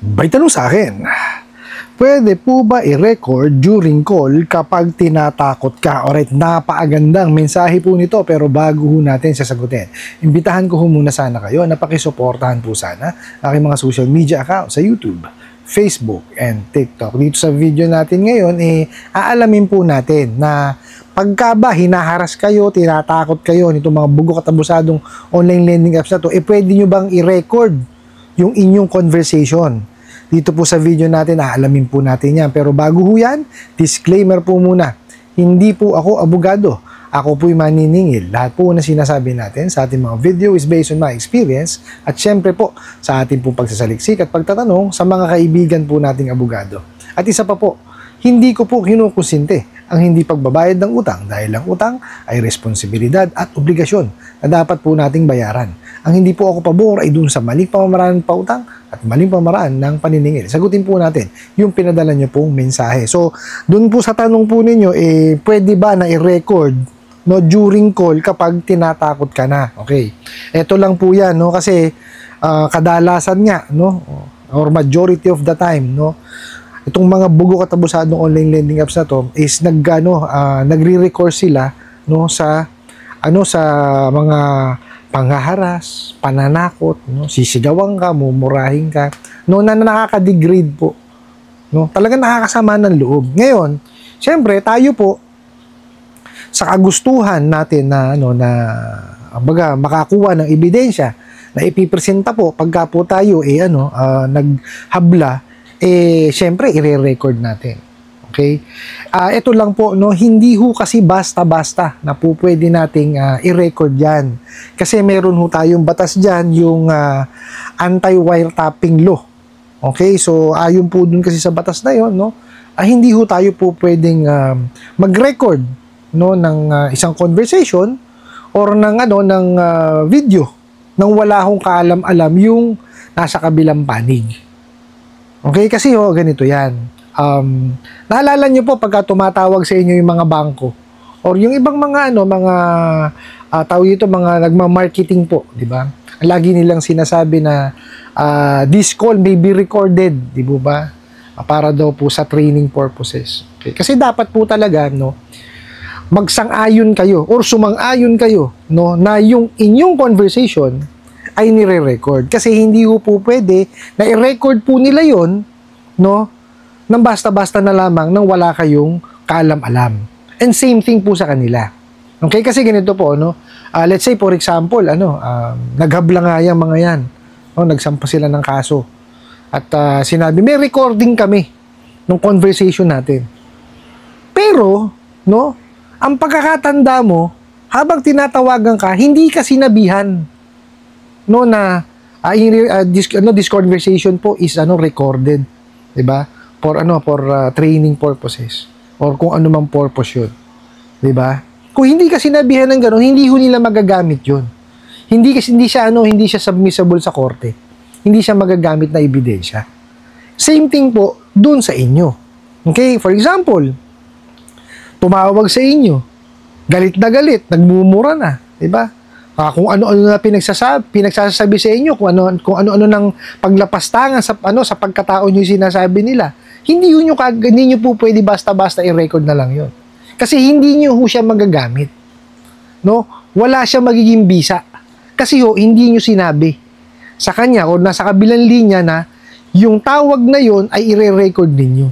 May tanong sa akin, pwede po ba i-record during call kapag tinatakot ka? Alright, napakagandang mensahe po nito, pero bago ho natin sasagutin, imbitahan ko ho muna sana kayo na pakisuportahan po sana aking mga social media account sa YouTube, Facebook, and TikTok. Dito sa video natin ngayon, aalamin po natin na pagka ba hinaharas kayo, tinatakot kayo nitong mga bugo katabusadong online lending apps na to, pwede nyo bang i-record yung inyong conversation? Dito po sa video natin, aalamin po natin yan. Pero bago ho yan, disclaimer po muna. Hindi po ako abogado. Ako po'y maniningil. Lahat po na sinasabi natin sa ating mga video is based on my experience at syempre po sa ating po pagsasaliksik at pagtatanong sa mga kaibigan po nating abogado. At isa pa po, hindi ko po kinukonsinte ang hindi pagbabayad ng utang dahil ang utang ay responsibilidad at obligasyon na dapat po nating bayaran. Ang hindi po ako pabor ay dun sa maling pamamaraan ng pautang at maling pamamaraan ng paniningil. Sagutin po natin yung pinadala nyo pong mensahe. So, dun po sa tanong po ninyo, pwede ba na i-record during call kapag tinatakot ka na? Okay. Ito lang po yan, no? Kasi kadalasan nga, no? Or majority of the time, no? Itong mga bugo katabusadong online lending apps na to is nagre-record sila, no, sa mga panghaharas, pananakot, no, sisigawan ka, mumurahin ka, no, na nakaka-degrade po, no, talagang nakakasama ng loob. Ngayon, syempre tayo po sa kagustuhan natin na makakuha ng ebidensya na ipipresenta po pagka po tayo naghabla, syempre i-record natin. Okay? Ito lang po, no, hindi ho kasi basta-basta na po pwede nating i-record yan. Kasi meron ho tayong batas dyan, yung anti-wiretapping law. Okay? So, ayon po dun kasi sa batas na yon, no, hindi ho tayo po pwedeng mag-record, no, ng isang conversation or ng video nang wala hong kaalam-alam yung nasa kabilang panig. Okay? Kasi ganito yan. Naalala nyo po pagka tumatawag sa inyo yung mga bangko or yung ibang mga mga nagma-marketing po, di ba? Lagi nilang sinasabi na this call may be recorded, di ba? Para daw po sa training purposes. Okay? Kasi dapat po talaga, no, magsang-ayon kayo or sumang-ayon kayo, no, na yung inyong conversation ay nire-record. Kasi hindi po pwede na i-record po nila yon, no, nang basta-basta na lamang nang wala kayong kaalam-alam. And same thing po sa kanila. Okay? Kasi ganito po, no? Let's say, for example, naghabla nga yung mga yan. No? Nagsampa sila ng kaso. At sinabi, may recording kami ng conversation natin. Pero, no? Ang pagkakatanda mo, habang tinatawagan ka, hindi ka sinabihan, no, na this conversation po is recorded. Diba? For training purposes or kung ano mang purpose yun. 'Di ba? Kung hindi ka sinabihan ng gano'n, hindi ho nila magagamit 'yun. Hindi siya submissible sa korte. Hindi siya magagamit na ebidensya. Same thing po dun sa inyo. Okay? For example, tumawag sa inyo, galit na galit, nagmumura na, 'di ba? Kung ano-ano na pinagsasabi sa inyo, kung ano-ano ng paglapastangan sa pagkatao niyo sinasabi nila. Hindi nyo po pwede basta-basta i-record na lang yon. Kasi hindi nyo ho siya magagamit. No? Wala siya magiging bisa. Kasi hindi nyo sinabi sa kanya o nasa kabilang linya na yung tawag na yon ay i-record ninyo.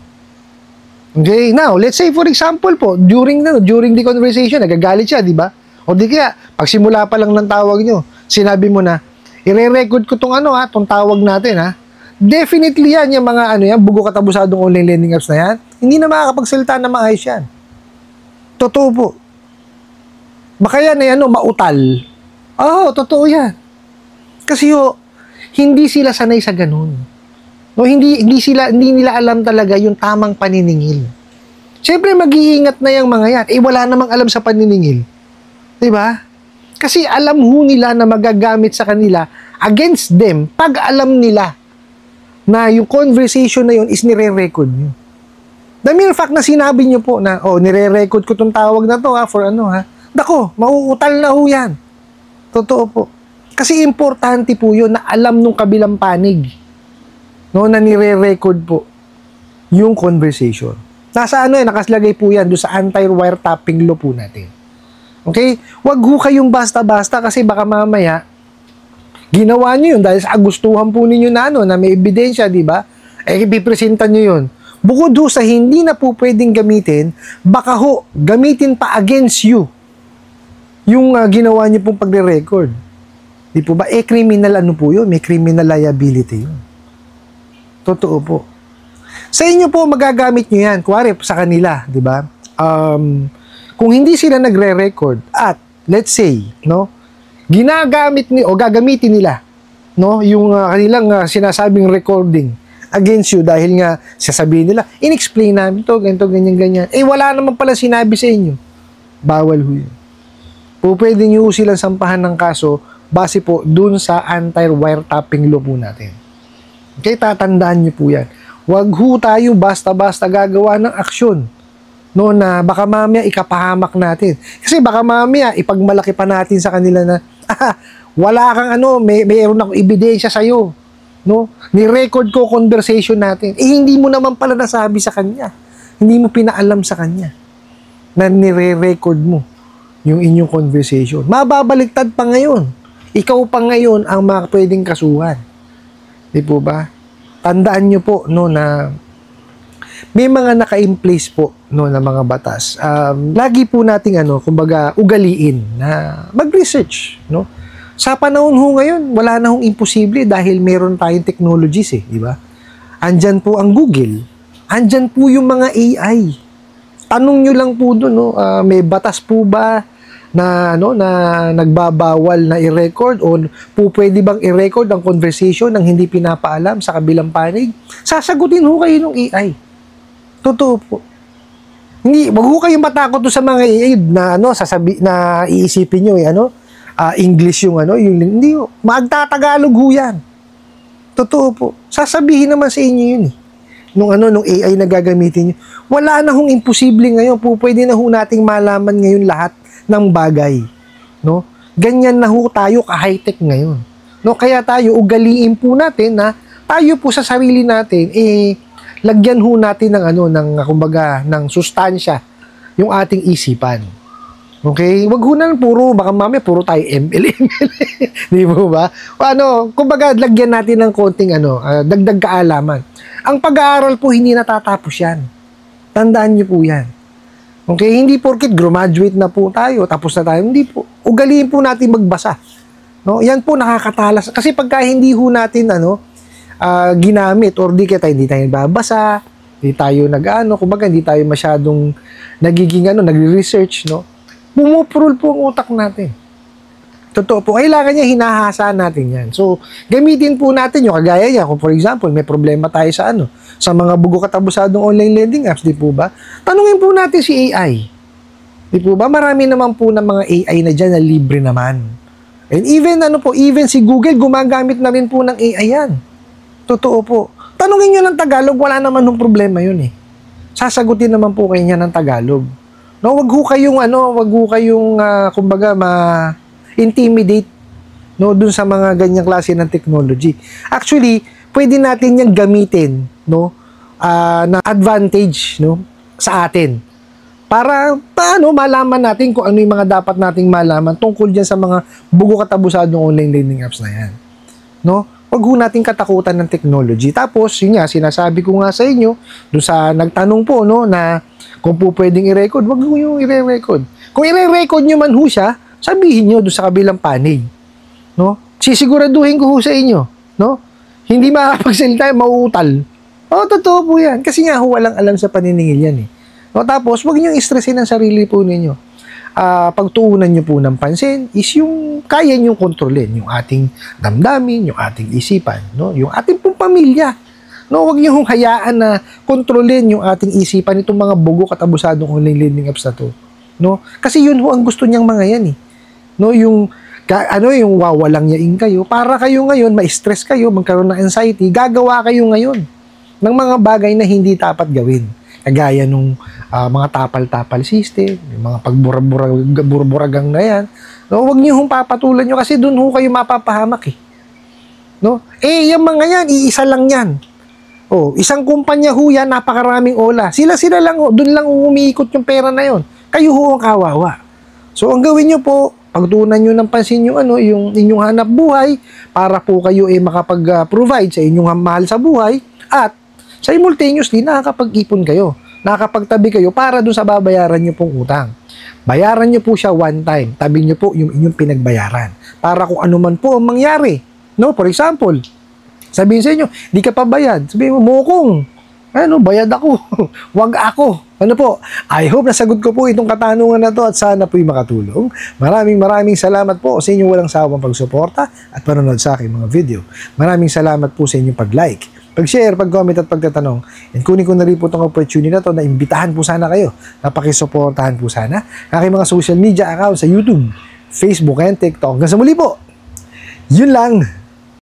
Okay? Now, let's say for example po, during the conversation, nagagalit siya, di ba? O di kaya, pagsimula pa lang ng tawag nyo, sinabi mo na, i-record ko tong tawag natin, ha? Definitely yan, yung mga bugo katabusadong online lending apps na yan, hindi na makakapagsalita na maayos yan. Totoo po. Baka yan mautal. Totoo yan. Kasi hindi sila sanay sa ganun. No, hindi nila alam talaga yung tamang paniningil. Siyempre, mag-iingat na yung mga yan. Wala namang alam sa paniningil. Diba? Kasi alam ho nila na magagamit sa kanila against them pag alam nila na yung conversation na yun is nire-record nyo. The mere fact na sinabi nyo po na, nire-record ko tong tawag na to Dako, mauutal na ho yan. Totoo po. Kasi importante po yun na alam nung kabilang panig. no, na nire-record po yung conversation. Nasa ano nakaslagay po yan doon sa anti-wiretapping law po natin. Okay? Wag ho kayong basta-basta kasi baka mamaya ginawa nyo yun dahil sa agustuhan po ninyo na na may ebidensya, di ba? Ipipresentan nyo yun. Bukod ho sa hindi na po pwedeng gamitin, baka ho, gamitin pa against you yung ginawa nyo pong pagre-record. Di po ba? Criminal ano po yun? May criminal liability yun. Totoo po. Sa inyo po, magagamit nyo yan. Kuwari, sa kanila, di ba? Kung hindi sila nagre-record at, let's say, no, gagamitin nila, no, yung kanilang sinasabing recording against you dahil nga sasabihin nila, in-explain namin to, ganito, ganyan, ganyan. Wala naman pala sinabi sa inyo. Bawal ho yun. Po pwede nyo silang sampahan ng kaso base po dun sa anti-wiretapping law po natin. Okay, tatandaan nyo po yan. Huwag ho tayo basta-basta gagawa ng aksyon, no, na baka mamaya ikapahamak natin. Kasi baka mamaya ipagmalaki pa natin sa kanila na wala kang mayroon akong ebidensya sa'yo, no? Ni-record ko conversation natin. Hindi mo naman pala nasabi sa kanya. Hindi mo pinaalam sa kanya na nire-record mo yung inyong conversation. Mababaliktad pa ngayon. Ikaw pa ngayon ang pwedeng kasuhan. Di po ba? Tandaan nyo po, no, na may mga naka-in-place po, no, na mga batas. Lagi po nating kumbaga ugaliin na mag-research, no? Sa panahon ho ngayon, wala na hong imposible dahil meron tayong technologies di ba? Andyan po ang Google. Andyan po yung mga AI. Tanong nyo lang po doon, no, may batas po ba na na nagbabawal na i-record o po pwede bang i-record ang conversation ng hindi pinapaalam sa kabilang panig? Sasagutin ho kayo ng AI. Totoo po. Wag ho kayong matakot sa mga AI na na iisipin niyo English yung hindi ho. Magtatagalog ho yan. Totoo po. Sasabihin naman sa inyo yun nung AI na gagamitin niyo. Wala na hong imposible ngayon. Pwede na ho nating malaman ngayon lahat ng bagay, no? Ganyan na ho tayo ka-high-tech ngayon, no? Kaya tayo ugaliin po natin na tayo po sa sarili natin lagyan ho natin ng kumbaga ng sustansya yung ating isipan. Okay? Wag ho na baka mamaya puro tayo ML. Di ba? Kumbaga lagyan natin ng konting dagdag kaalaman. Ang pag-aaral po hindi natatapos yan. Tandaan niyo po yan. Okay, hindi porket graduate na po tayo, tapos na tayo, hindi po. Ugaliin po natin magbasa. No? Yan po nakakatalas. Kasi pagka hindi ho natin ginamit or hindi tayo babasa, hindi tayo kumbaga hindi tayo masyadong nagiging nagre-research, no? Pumupurol po ang utak natin. Totoo po, kailangan niya hinahasa natin yan. So, gamitin po natin yung kagaya niya. Kung for example, may problema tayo sa mga bugo katabusadong online lending apps, di po ba? Tanungin po natin si AI. Di po ba? Marami naman po ng mga AI na dyan na libre naman. And even even si Google, gumagamit na rin po ng AI yan. Totoo po. Tanungin nyo ng Tagalog, wala naman ng problema yun Sasagutin naman po kayo niya ng Tagalog. No, wag ho kayong kumbaga intimidate dun sa mga ganyang klase ng technology. Actually, pwede natin yang gamitin na advantage sa atin. Para malaman natin kung ano yung mga dapat nating malaman tungkol diyan sa mga bugo katabusadong online lending apps na yan. Wag ho nating katakutan ng technology. Tapos, yun nga, sinasabi ko nga sa inyo, doon sa nagtanong po, na kung po pwedeng i-record, wag ho yung i-record. Kung i-record nyo man ho siya, sabihin nyo doon sa kabilang panig. Sisiguraduhin ko ho sa inyo. Hindi makakapagsalita, mauutal. Totoo po yan. Kasi nga ho, walang alam sa paniningil yan tapos, wag nyo i-stressin ang sarili po ninyo. Pagtuunan nyo po ng pansin is yung kaya nyo kontrolin, yung ating damdamin, yung ating isipan, yung ating pong pamilya. Huwag nyo hayaan na kontrolin yung ating isipan itong mga bugo katabusadong online lending apps na to. Kasi yun ho ang gusto niyang mga yan yung wawalang yaing kayo, para kayo ngayon, ma-stress kayo, magkaroon ng anxiety, gagawa kayo ngayon ng mga bagay na hindi dapat gawin. Kagaya nung mga tapal-tapal system, yung mga pagburagang na yan. Huwag niyo hong papatulan nyo kasi doon ho kayo mapapahamak yung mga yan, iisa lang yan. Oh, isang kumpanya ho yan, napakaraming ola. Sila lang, doon lang umiikot yung pera na yon. Kayo ho ang kawawa. So, ang gawin nyo po, pagtuunan nyo ng pansin yung, yung inyong hanap buhay para po kayo makapag-provide sa inyong mahal sa buhay at simultaneously, nakakapag-ipon kayo. Nakakapagtabi kayo para doon sa babayaran nyo pong utang. Bayaran nyo po siya one time. Tabi nyo po yung inyong pinagbayaran. Para kung ano man po ang mangyari. No? For example, sabihin sa inyo, di ka pa bayad. Sabihin mo, mukong, bayad ako. Wag ako. Ano po? I hope nasagot ko po itong katanungan na to at sana po'y makatulong. Maraming salamat po sa inyong walang sawang pagsuporta at panonood sa aking mga video. Maraming salamat po sa inyong pag-like, pag-share, pag-comment at pagtatanong. And kunin ko na rin po itong opportunity na to na imbitahan po sana kayo. Napakisuportahan po sana aking mga social media accounts sa YouTube, Facebook and TikTok. Hanggang sa muli po. Yun lang.